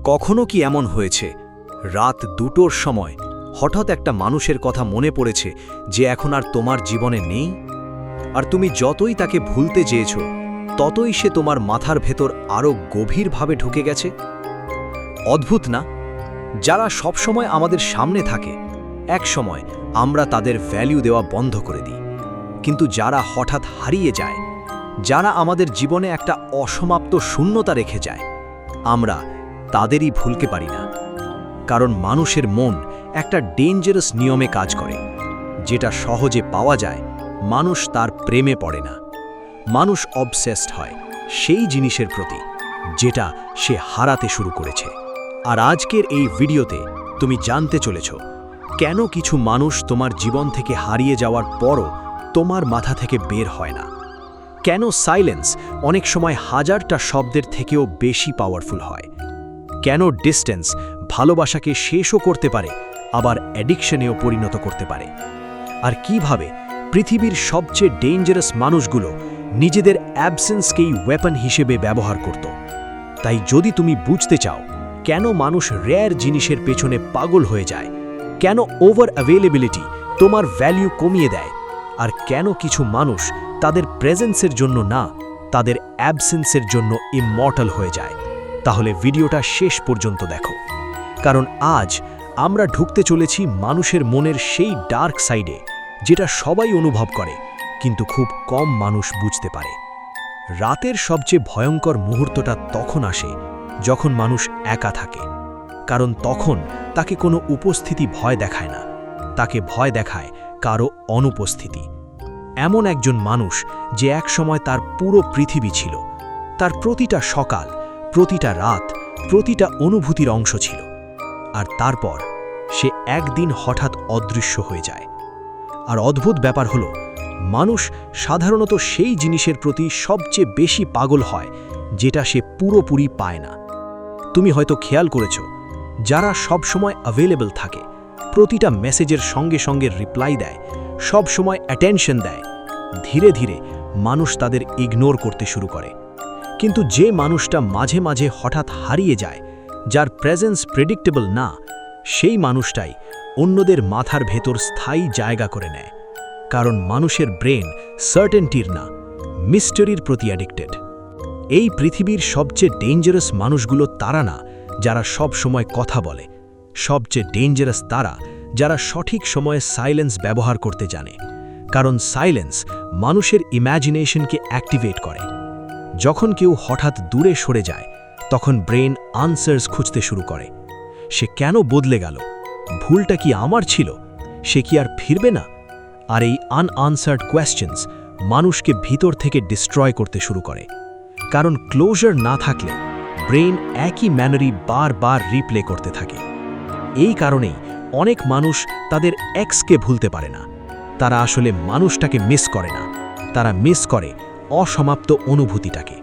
কখনো কি এমন হয়েছে রাত 2টোর সময় হঠাৎ একটা মানুষের কথা মনে পড়েছে যে এখন আর তোমার জীবনে নেই, আর তুমি যতই তাকে ভুলতে চেয়েছ ততই সে তোমার মাথার ভেতর আরও গভীরভাবে ঢুকে গেছে? অদ্ভুত না? যারা সবসময় আমাদের সামনে থাকে এক সময় আমরা তাদের ভ্যালু দেওয়া বন্ধ করে দিই, কিন্তু যারা হঠাৎ হারিয়ে যায়, যারা আমাদের জীবনে একটা অসমাপ্ত শূন্যতা রেখে যায়, আমরা তাদেরই ভুলতে পারি না। কারণ মানুষের মন একটা ডেঞ্জারাস নিয়মে কাজ করে। যেটা সহজে পাওয়া যায় মানুষ তার প্রেমে পড়ে না। মানুষ অবসেসড হয় সেই জিনিসের প্রতি যেটা সে হারাতে শুরু করেছে। আর আজকের এই ভিডিওতে তুমি জানতে চলেছ কেন কিছু মানুষ তোমার জীবন থেকে হারিয়ে যাওয়ার পরও তোমার মাথা থেকে বের হয় না, কেন সাইলেন্স অনেক সময় হাজারটা শব্দের থেকেও বেশি পাওয়ারফুল হয়, কেন ডিস্টেন্স ভালোবাসাকে শেষও করতে পারে আবার অ্যাডিকশনেও পরিণত করতে পারে, আর কিভাবে পৃথিবীর সবচেয়ে ডেঞ্জারাস মানুষগুলো নিজেদের অ্যাবসেন্সকেই ওয়েপন হিসেবে ব্যবহার করত। তাই যদি তুমি বুঝতে চাও কেন মানুষ রেয়ার জিনিসের পেছনে পাগল হয়ে যায়, কেন ওভার অ্যাভেলেবিলিটি তোমার ভ্যালু কমিয়ে দেয়, আর কেন কিছু মানুষ তাদের প্রেজেন্সের জন্য না তাদের অ্যাবসেন্সের জন্য ইমমর্টাল হয়ে যায়, তাহলে ভিডিওটা শেষ পর্যন্ত দেখো। কারণ আজ আমরা ঢুকতে চলেছি মানুষের মনের সেই ডার্ক সাইডে যেটা সবাই অনুভব করে কিন্তু খুব কম মানুষ বুঝতে পারে। রাতের সবচেয়ে ভয়ঙ্কর মুহূর্তটা তখন আসে যখন মানুষ একা থাকে, কারণ তখন তাকে কোনো উপস্থিতি ভয় দেখায় না, তাকে ভয় দেখায় কারো অনুপস্থিতি। এমন একজন মানুষ যে একসময় তার পুরো পৃথিবী ছিল, তার প্রতিটা সকাল, প্রতিটা রাত, প্রতিটা অনুভূতির অংশ ছিল, আর তারপর সে একদিন হঠাৎ অদৃশ্য হয়ে যায়। আর অদ্ভুত ব্যাপার হলো মানুষ সাধারণত সেই জিনিসের প্রতি সবচেয়ে বেশি পাগল হয় যেটা সে পুরোপুরি পায় না। তুমি হয়তো খেয়াল করেছ যারা সব সময় অ্যাভেলেবল থাকে, প্রতিটা মেসেজের সঙ্গে সঙ্গে রিপ্লাই দেয়, সব সময় অ্যাটেনশন দেয়, ধীরে ধীরে মানুষ তাদের ইগনোর করতে শুরু করে। কিন্তু যে মানুষটা মাঝে মাঝে হঠাৎ হারিয়ে যায়, যার প্রেজেন্স প্রেডিক্টেবল না, সেই মানুষটাই অন্যদের মাথার ভেতর স্থায়ী জায়গা করে নেয়। কারণ মানুষের ব্রেন সার্টেনটির না, মিস্টারির প্রতি অ্যাডিক্টেড। এই পৃথিবীর সবচেয়ে ডেঞ্জারাস মানুষগুলো তারা না যারা সব সময় কথা বলে, সবচেয়ে ডেঞ্জারাস তারা যারা সঠিক সময়ে সাইলেন্স ব্যবহার করতে জানে। কারণ সাইলেন্স মানুষের ইম্যাজিনেশনকে অ্যাক্টিভেট করে। যখন কেউ হঠাৎ দূরে সরে যায় তখন ব্রেন আনসার্স খুঁজতে শুরু করে। সে কেন বদলে গেল? ভুলটা কি আমার ছিল? সে কি আর ফিরবে না? আর এই আনআনসার্ড কোয়েশ্চেন্স মানুষকে ভিতর থেকে ডিস্ট্রয় করতে শুরু করে। কারণ ক্লোজার না থাকলে ব্রেন একই মেমরি বারবার রিপ্লে করতে থাকে। এই কারণেই অনেক মানুষ তাদের এক্সকে ভুলতে পারে না। তারা আসলে মানুষটাকে মিস করে না, তারা মিস করে অসমাপ্ত অনুভূতিটাকে।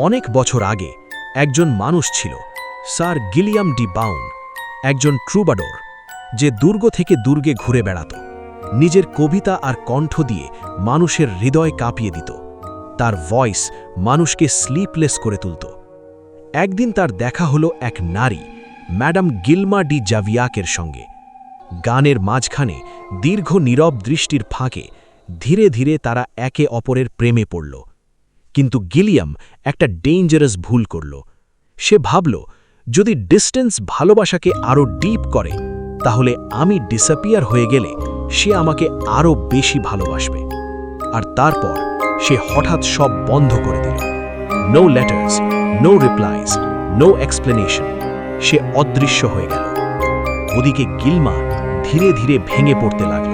অনেক বছর আগে একজন মানুষ ছিল, স্যার গিলিয়াম ডি বাউন, একজন ট্রুবাডোর, যে দুর্গ থেকে দুর্গে ঘুরে বেড়াত, নিজের কবিতা আর কণ্ঠ দিয়ে মানুষের হৃদয় কাঁপিয়ে দিত। তার ভয়েস মানুষকে স্লিপলেস করে তুলত। একদিন তার দেখা হলো এক নারী, ম্যাডাম গিলমা ডি জাভিয়াকের সঙ্গে। গানের মাঝখানে দীর্ঘ নীরব দৃষ্টির ফাঁকে ধীরে ধীরে তারা একে অপরের প্রেমে পড়ল। কিন্তু গিলিয়াম একটা ডেঞ্জারাস ভুল করল। সে ভাবল যদি ডিস্টেন্স ভালোবাসাকে আরও ডিপ করে তাহলে আমি ডিসঅ্যাপিয়ার হয়ে গেলে সে আমাকে আরও বেশি ভালোবাসবে। আর তারপর সে হঠাৎ সব বন্ধ করে দিল। No letters, no replies, no explanation. সে অদৃশ্য হয়ে গেল। ওদিকে গিলমা ধীরে ধীরে ভেঙে পড়তে লাগল।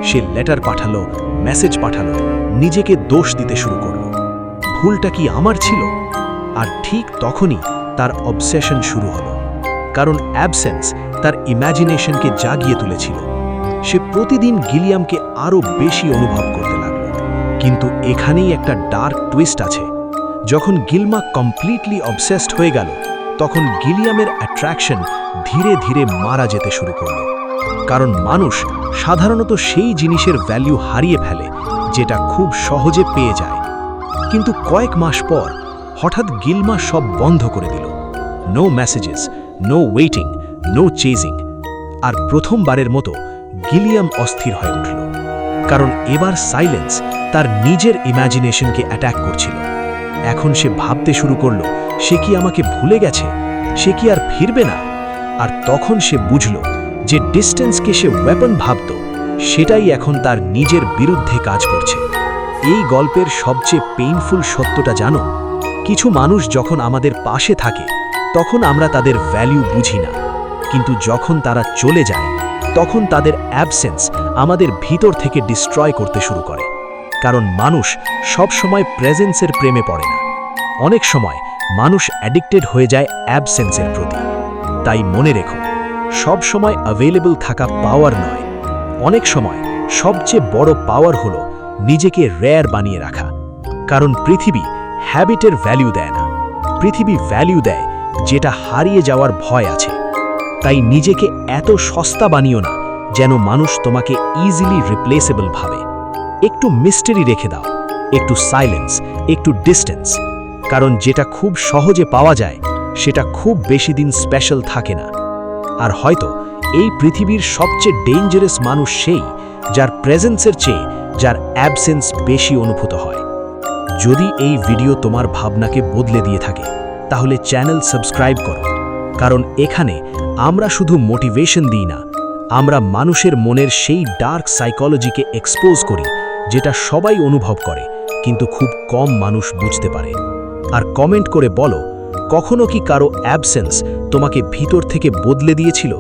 সে লেটার পাঠালো, মেসেজ পাঠালো, নিজেকে দোষ দিতে শুরু করল। ভুলটা কি আমার ছিল? আর ঠিক তখনই তার অবসেশন শুরু হলো। কারণ অ্যাবসেন্স তার ইম্যাজিনেশনকে জাগিয়ে তুলেছিল। সে প্রতিদিন গিলিয়ামকে আরও বেশি অনুভব করতে লাগল। কিন্তু এখানেই একটা ডার্ক টুইস্ট আছে। যখন গিলমা কমপ্লিটলি অবসেসড হয়ে গেল তখন গিলিয়ামের অ্যাট্রাকশন ধীরে ধীরে মারা যেতে শুরু করল। কারণ মানুষ সাধারণত সেই জিনিসের ভ্যালু হারিয়ে ফেলে যেটা খুব সহজে পেয়ে যায়। কিন্তু কয়েক মাস পর হঠাৎ গিলমা সব বন্ধ করে দিল। No messages, no waiting, no chasing. আর প্রথমবারের মতো গিলিয়াম অস্থির হয়ে উঠল, কারণ এবার সাইলেন্স তার নিজের ইম্যাজিনেশনকে অ্যাট্যাক করছিল। এখন সে ভাবতে শুরু করল, সে কি আমাকে ভুলে গেছে, সে কি আর ফিরবে না। আর তখন সে বুঝল যে ডিস্টেন্সকে সে ওয়েপন ভাবত, সেটাই এখন তার নিজের বিরুদ্ধে কাজ করছে। এই গল্পের সবচেয়ে পেইনফুল সত্যটা জানো, কিছু মানুষ যখন আমাদের পাশে থাকে তখন আমরা তাদের ভ্যালু বুঝি না, কিন্তু যখন তারা চলে যায় তখন তাদের অ্যাবসেন্স আমাদের ভিতর থেকে ডিস্ট্রয় করতে শুরু করে। কারণ মানুষ সব সময় প্রেজেন্সের প্রেমে পড়ে না, অনেক সময় মানুষ অ্যাডিক্টেড হয়ে যায় অ্যাবসেন্সের প্রতি। তাই মনে রেখো, সব সময় অ্যাভেলেবল থাকা পাওয়ার নয়, অনেক সময় সবচেয়ে বড় পাওয়ার হলো নিজেকে রেয়ার বানিয়ে রাখা। কারণ পৃথিবী হ্যাবিটের ভ্যালু দেয় না, পৃথিবী ভ্যালু দেয় যেটা হারিয়ে যাওয়ার ভয় আছে। তাই নিজেকে এত সস্তা বানিও না যেন মানুষ তোমাকে ইজিলি রিপ্লেসেবল ভাবে। একটু মিস্টেরি রেখে দাও, একটু সাইলেন্স, একটু ডিস্টেন্স। কারণ যেটা খুব সহজে পাওয়া যায় সেটা খুব বেশি দিন স্পেশাল থাকে না। আর হয়তো এই পৃথিবীর সবচেয়ে ডেঞ্জারাস মানুষ সেই, যার প্রেজেন্সের চেয়ে যার অ্যাবসেন্স বেশি অনুভূত হয়। যদি এই ভিডিও তোমার ভাবনাকে বদলে দিয়ে থাকে তাহলে চ্যানেল সাবস্ক্রাইব করো, কারণ এখানে আমরা শুধু মোটিভেশন দিই না, আমরা মানুষের মনের সেই ডার্ক সাইকোলজিকে এক্সপোজ করি যেটা সবাই অনুভব করে কিন্তু খুব কম মানুষ বুঝতে পারে। আর কমেন্ট করে বলো, কখনো কি কারো অ্যাবসেন্স তোমাকে ভিতর থেকে বদলে দিয়েছিল?